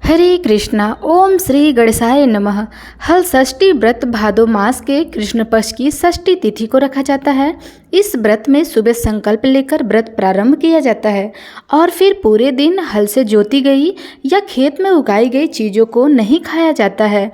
हरे कृष्णा। ओम श्री गणेशाय नमः। हल षष्ठी व्रत भादो मास के कृष्ण पक्ष की षष्ठी तिथि को रखा जाता है। इस व्रत में सुबह संकल्प लेकर व्रत प्रारंभ किया जाता है और फिर पूरे दिन हल से जोती गई या खेत में उगाई गई चीज़ों को नहीं खाया जाता है।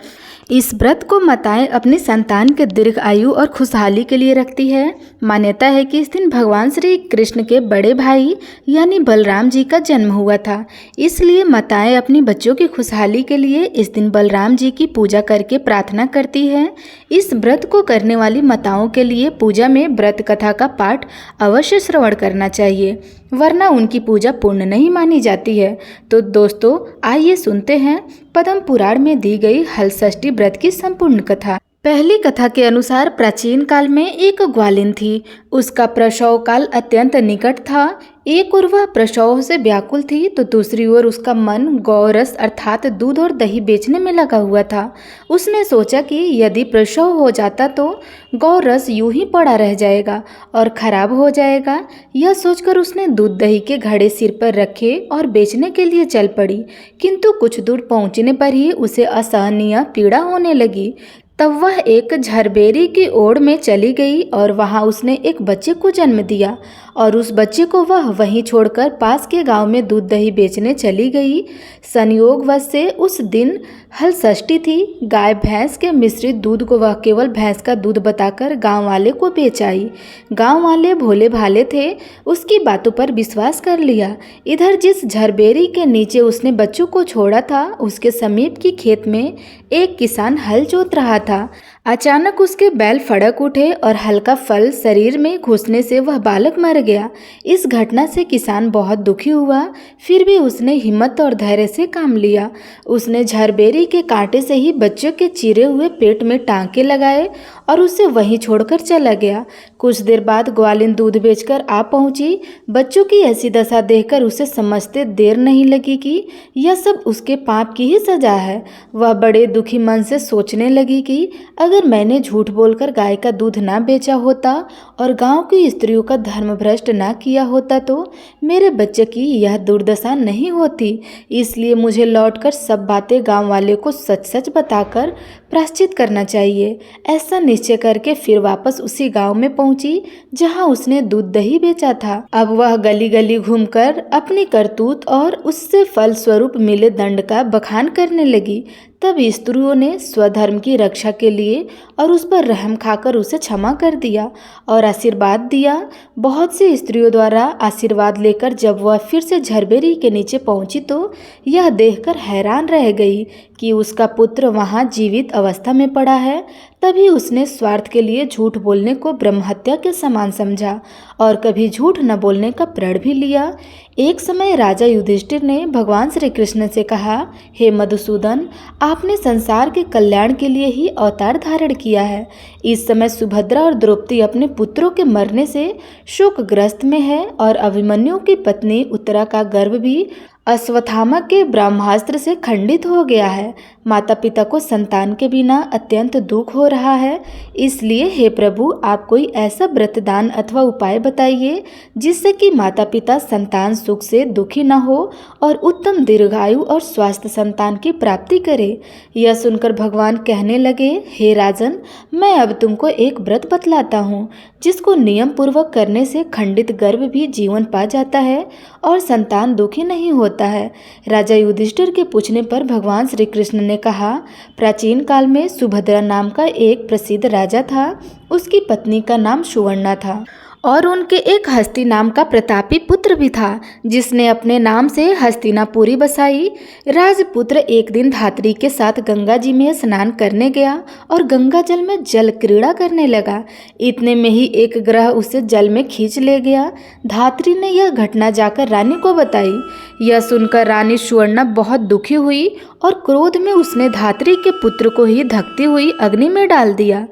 इस व्रत को माताएं अपनी संतान के दीर्घ आयु और खुशहाली के लिए रखती है। मान्यता है कि इस दिन भगवान श्री कृष्ण के बड़े भाई यानी बलराम जी का जन्म हुआ था, इसलिए माताएं अपनी बच्चों की खुशहाली के लिए इस दिन बलराम जी की पूजा करके प्रार्थना करती हैं। इस व्रत को करने वाली माताओं के लिए पूजा में व्रत कथा का पाठ अवश्य श्रवण करना चाहिए, वरना उनकी पूजा पूर्ण नहीं मानी जाती है। तो दोस्तों, आइए सुनते हैं पद्म पुराण में दी गई हल षष्ठी व्रत की संपूर्ण कथा। पहली कथा के अनुसार प्राचीन काल में एक ग्वालिन थी। उसका प्रसव काल अत्यंत निकट था। एक ओर वह प्रसव से व्याकुल थी तो दूसरी ओर उसका मन गौरस अर्थात दूध और दही बेचने में लगा हुआ था। उसने सोचा कि यदि प्रसव हो जाता तो गौरस यूं ही पड़ा रह जाएगा और खराब हो जाएगा। यह सोचकर उसने दूध दही के घड़े सिर पर रखे और बेचने के लिए चल पड़ी, किंतु कुछ दूर पहुंचने पर ही उसे असहनीय पीड़ा होने लगी। तब वह एक झरबेरी की ओर में चली गई और वहां उसने एक बच्चे को जन्म दिया और उस बच्चे को वह वहीं छोड़कर पास के गांव में दूध दही बेचने चली गई। संयोगवश से उस दिन हल षष्ठी थी। गाय भैंस के मिश्रित दूध को वह केवल भैंस का दूध बताकर गांव वाले को बेच आई। गांव वाले भोले भाले थे, उसकी बातों पर विश्वास कर लिया। इधर जिस झरबेरी के नीचे उसने बच्चों को छोड़ा था, उसके समीप की खेत में एक किसान हल जोत रहा था। अचानक उसके बैल फड़क उठे और हल्का फल शरीर में घुसने से वह बालक मर गया। इस घटना से किसान बहुत दुखी हुआ, फिर भी उसने हिम्मत और धैर्य से काम लिया। उसने झरबेरी के कांटे से ही बच्चे के चिरे हुए पेट में टांके लगाए और उसे वहीं छोड़कर चला गया। कुछ देर बाद ग्वालिन दूध बेचकर आ पहुंची। बच्चों की ऐसी दशा देखकर उसे समझते देर नहीं लगी कि यह सब उसके पाप की ही सजा है। वह बड़े दुखी मन से सोचने लगी कि अगर मैंने झूठ बोलकर गाय का दूध ना बेचा होता और गांव की स्त्रियों का धर्म भ्रष्ट ना किया होता तो मेरे बच्चे की यह दुर्दशा नहीं होती। इसलिए मुझे लौटकर सब बातें गांव वाले को सच सच बताकर प्रायश्चित करना चाहिए। ऐसा निश्चय करके फिर वापस उसी गांव में पहुंची जहां उसने दूध दही बेचा था। अब वह गली गली घूमकर अपनी करतूत और उससे फल स्वरूप मिले दंड का बखान करने लगी। तब स्त्रियों ने स्वधर्म की रक्षा के लिए और उस पर रहम खाकर उसे क्षमा कर दिया और आशीर्वाद दिया। बहुत सी स्त्रियों द्वारा आशीर्वाद लेकर जब वह फिर से झरबेरी के नीचे पहुंची तो यह देखकर हैरान रह गई कि उसका पुत्र वहां जीवित अवस्था में पड़ा है। तभी उसने स्वार्थ के लिए झूठ बोलने को ब्रह्महत्या के समान समझा और कभी झूठ न बोलने का प्रण भी लिया। एक समय राजा युधिष्ठिर ने भगवान श्री कृष्ण से कहा, हे मधुसूदन, आपने संसार के कल्याण के लिए ही अवतार धारण किया है। इस समय सुभद्रा और द्रौपदी अपने पुत्रों के मरने से शोकग्रस्त में है और अभिमन्यु की पत्नी उत्तरा का गर्भ भी अश्वत्थामा के ब्रह्मास्त्र से खंडित हो गया है। माता पिता को संतान के बिना अत्यंत दुख हो रहा है। इसलिए हे प्रभु, आप कोई ऐसा व्रतदान अथवा उपाय बताइए जिससे कि माता पिता संतान सुख से दुखी न हो और उत्तम दीर्घायु और स्वास्थ्य संतान की प्राप्ति करे। यह सुनकर भगवान कहने लगे, हे राजन, मैं अब तुमको एक व्रत बतलाता हूँ जिसको नियम पूर्वक करने से खंडित गर्भ भी जीवन पा जाता है और संतान दुखी नहीं होता है। राजा युधिष्ठिर के पूछने पर भगवान श्री कृष्ण ने कहा, प्राचीन काल में सुभद्रा नाम का एक प्रसिद्ध राजा था। उसकी पत्नी का नाम सुवर्णा था और उनके एक हस्ती नाम का प्रतापी पुत्र भी था, जिसने अपने नाम से हस्तिनापुरी बसाई। राजपुत्र एक दिन धात्री के साथ गंगा जी में स्नान करने गया और गंगा जल में जल क्रीड़ा करने लगा। इतने में ही एक ग्रह उसे जल में खींच ले गया। धात्री ने यह घटना जाकर रानी को बताई। यह सुनकर रानी सुवर्णा बहुत दुखी हुई और क्रोध में उसने धात्री के पुत्र को ही धकती हुई अग्नि में डाल दिया।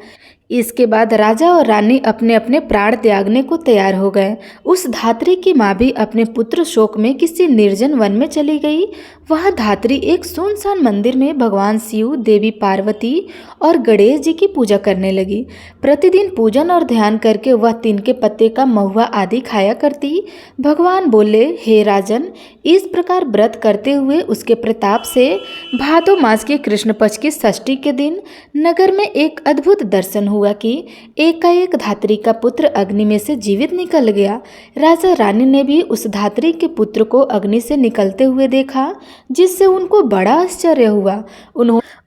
इसके बाद राजा और रानी अपने अपने प्राण त्यागने को तैयार हो गए। उस धात्री की माँ भी अपने पुत्र शोक में किसी निर्जन वन में चली गई। वह धात्री एक सुनसान मंदिर में भगवान शिव, देवी पार्वती और गणेश जी की पूजा करने लगी। प्रतिदिन पूजन और ध्यान करके वह तिल के पत्ते का महुआ आदि खाया करती। भगवान बोले, हे राजन, इस प्रकार व्रत करते हुए उसके प्रताप से भादो मास के कृष्ण पक्ष की षष्ठी के दिन नगर में एक अद्भुत दर्शन हुआ कि एकाएक धात्री का पुत्र अग्नि में से जीवित निकल गया। राजा रानी ने भी उस धात्री के पुत्र को अग्नि से निकलते हुए देखा, जिससे उनको बड़ा आश्चर्य हुआ।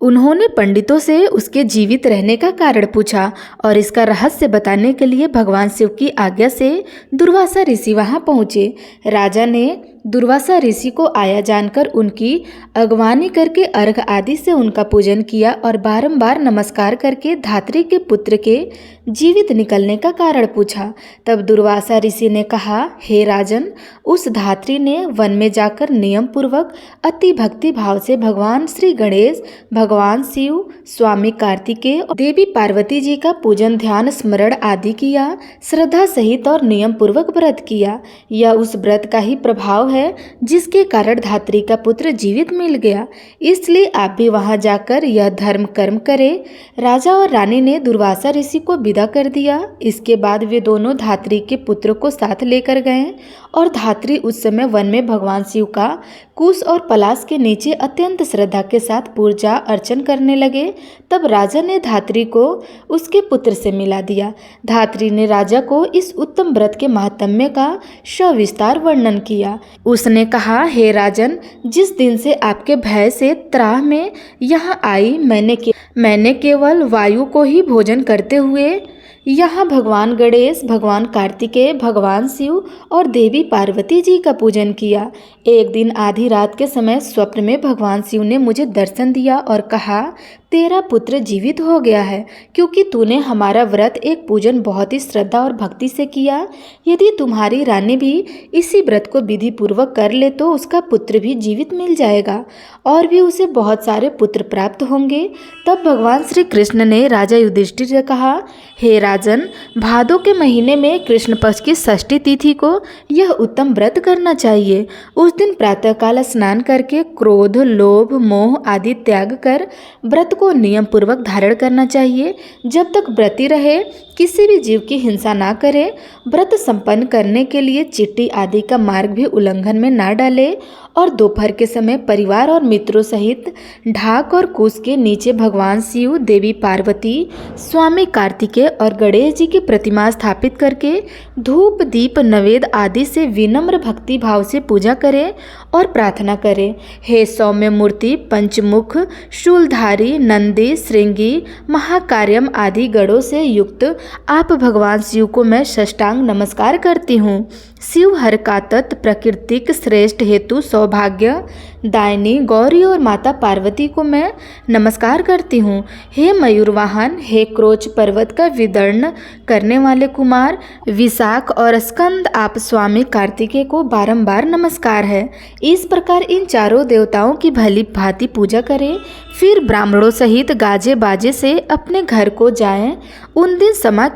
उन्होंने पंडितों से उसके जीवित रहने का कारण पूछा और इसका रहस्य बताने के लिए भगवान शिव की आज्ञा से दुर्वासा ऋषि वहां पहुंचे। राजा ने दुर्वासा ऋषि को आया जानकर उनकी अगवानी करके अर्घ आदि से उनका पूजन किया और बारंबार नमस्कार करके धात्री के पुत्र के जीवित निकलने का कारण पूछा। तब दुर्वासा ऋषि ने कहा, हे राजन, उस धात्री ने वन में जाकर नियम पूर्वक अति भक्ति भाव से भगवान श्री गणेश, भगवान शिव, स्वामी कार्तिकेय और देवी पार्वती जी का पूजन, ध्यान, स्मरण आदि किया, श्रद्धा सहित और नियम पूर्वक व्रत किया। यह उस व्रत का ही प्रभाव है जिसके कारण धात्री का पुत्र जीवित मिल गया। इसलिए आप भी वहां जाकर यह धर्म कर्म करें। राजा और रानी ने दुर्वासा ऋषि को विदा कर दिया। इसके बाद वे दोनों धात्री के पुत्र को साथ लेकर गए और धात्री उस समय वन में भगवान शिव का कुश और पलाश के नीचे अत्यंत श्रद्धा के साथ पूजा अर्चन करने लगे। तब राजा ने धात्री को उसके पुत्र से मिला दिया। धात्री ने राजा को इस उत्तम व्रत के महात्म्य का सविस्तार वर्णन किया। उसने कहा, हे राजन, जिस दिन से आपके भय से त्राह में यहाँ आई, मैंने केवल वायु को ही भोजन करते हुए यहाँ भगवान गणेश, भगवान कार्तिकेय, भगवान शिव और देवी पार्वती जी का पूजन किया। एक दिन आधी रात के समय स्वप्न में भगवान शिव ने मुझे दर्शन दिया और कहा, तेरा पुत्र जीवित हो गया है, क्योंकि तूने हमारा व्रत एक पूजन बहुत ही श्रद्धा और भक्ति से किया। यदि तुम्हारी रानी भी इसी व्रत को विधि पूर्वक कर ले तो उसका पुत्र भी जीवित मिल जाएगा और भी उसे बहुत सारे पुत्र प्राप्त होंगे। तब भगवान श्री कृष्ण ने राजा युधिष्ठिर से कहा, हे राजन, भादो के महीने में कृष्ण पक्ष की षष्ठी तिथि को यह उत्तम व्रत करना चाहिए। उस दिन प्रातःकाल स्नान करके क्रोध, लोभ, मोह आदि त्याग कर व्रत को नियम पूर्वक धारण करना चाहिए। जब तक व्रती रहे किसी भी जीव की हिंसा ना करे। व्रत संपन्न करने के लिए चिट्ठी आदि का मार्ग भी उल्लंघन में ना डाले और दोपहर के समय परिवार और मित्रों सहित ढाक और कुश के नीचे भगवान शिव, देवी पार्वती, स्वामी कार्तिकेय और गणेश जी की प्रतिमा स्थापित करके धूप, दीप, नवेद आदि से विनम्र भक्ति भाव से पूजा करें और प्रार्थना करें, हे सौम्य मूर्ति, पंचमुख, शूलधारी, नंदी, श्रृंगी, महाकार्यम आदि गणों से युक्त आप भगवान शिव को मैं साष्टांग नमस्कार करती हूँ। शिव हर का तत् प्रकृतिक श्रेष्ठ हेतु सौभाग्य दायिनी गौरी और माता पार्वती को मैं नमस्कार करती हूँ। हे मयूरवाहन, हे क्रोच पर्वत का विदर्ण करने वाले कुमार विशाख और स्कंद, आप स्वामी कार्तिकेय को बारंबार नमस्कार है। इस प्रकार इन चारों देवताओं की भली भांति पूजा करें। फिर ब्राह्मणों सहित गाजे बाजे से अपने घर को जाएं। उस दिन समा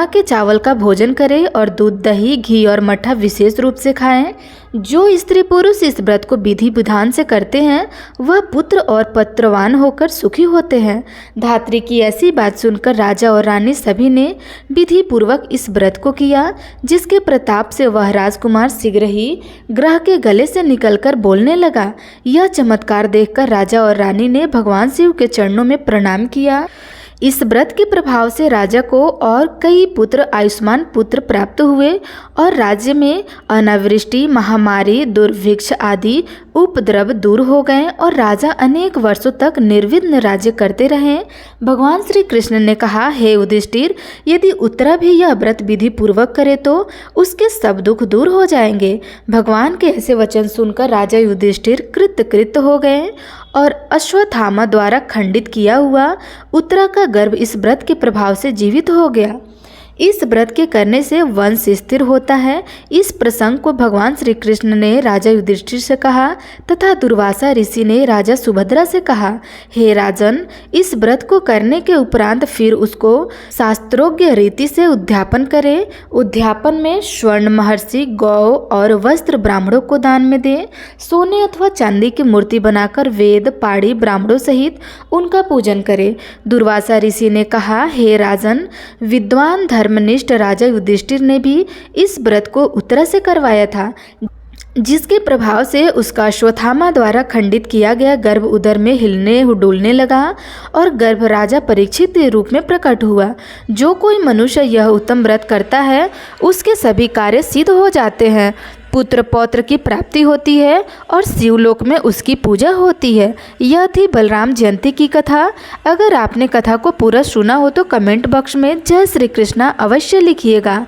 के चावल का भोजन करें और दूध, दही, घी और मट्ठा विशेष रूप से खाएं। जो स्त्री पुरुष इस व्रत को विधि विधान से करते हैं वह पुत्र और पत्रवान होकर सुखी होते हैं। धात्री की ऐसी बात सुनकर राजा और रानी सभी ने विधि पूर्वक इस व्रत को किया, जिसके प्रताप से वह राजकुमार शीघ्र ही ग्रह के गले से निकलकर बोलने लगा। यह चमत्कार देखकर राजा और रानी ने भगवान शिव के चरणों में प्रणाम किया। इस व्रत के प्रभाव से राजा को और कई पुत्र, आयुष्मान पुत्र प्राप्त हुए और राज्य में अनावृष्टि, महामारी, दुर्भिक्ष आदि उपद्रव दूर हो गए और राजा अनेक वर्षों तक निर्विघ्न राज्य करते रहे। भगवान श्री कृष्ण ने कहा, हे युधिष्ठिर, यदि उत्तरा भी यह व्रत विधि पूर्वक करे तो उसके सब दुख दूर हो जाएंगे। भगवान के ऐसे वचन सुनकर राजा युधिष्ठिर कृतकृत हो गए और अश्वत्थामा द्वारा खंडित किया हुआ उत्तरा का गर्भ इस व्रत के प्रभाव से जीवित हो गया। इस व्रत के करने से वंश स्थिर होता है। इस प्रसंग को भगवान श्री कृष्ण ने राजा युधिष्ठिर से कहा तथा दुर्वासा ऋषि ने राजा सुभद्रा से कहा, हे राजन, इस व्रत को करने के उपरांत फिर उसको शास्त्रोक्त रीति से उद्यापन करें। उद्यापन में स्वर्ण महर्षि, गौ और वस्त्र ब्राह्मणों को दान में दें। सोने अथवा चांदी की मूर्ति बनाकर वेद पाड़ी ब्राह्मणों सहित उनका पूजन करें। दुर्वासा ऋषि ने कहा, हे राजन, विद्वान धर्मनिष्ठ राजा युधिष्ठिर ने भी इस व्रत को उत्तरा से करवाया था, जिसके प्रभाव से उसका अश्वत्थामा द्वारा खंडित किया गया गर्भ उदर में हिलने डुलने लगा और गर्भ राजा परीक्षित के रूप में प्रकट हुआ। जो कोई मनुष्य यह उत्तम व्रत करता है उसके सभी कार्य सिद्ध हो जाते हैं, पुत्र पौत्र की प्राप्ति होती है और शिवलोक में उसकी पूजा होती है। यह थी बलराम जयंती की कथा। अगर आपने कथा को पूरा सुना हो तो कमेंट बॉक्स में जय श्री कृष्णा अवश्य लिखिएगा।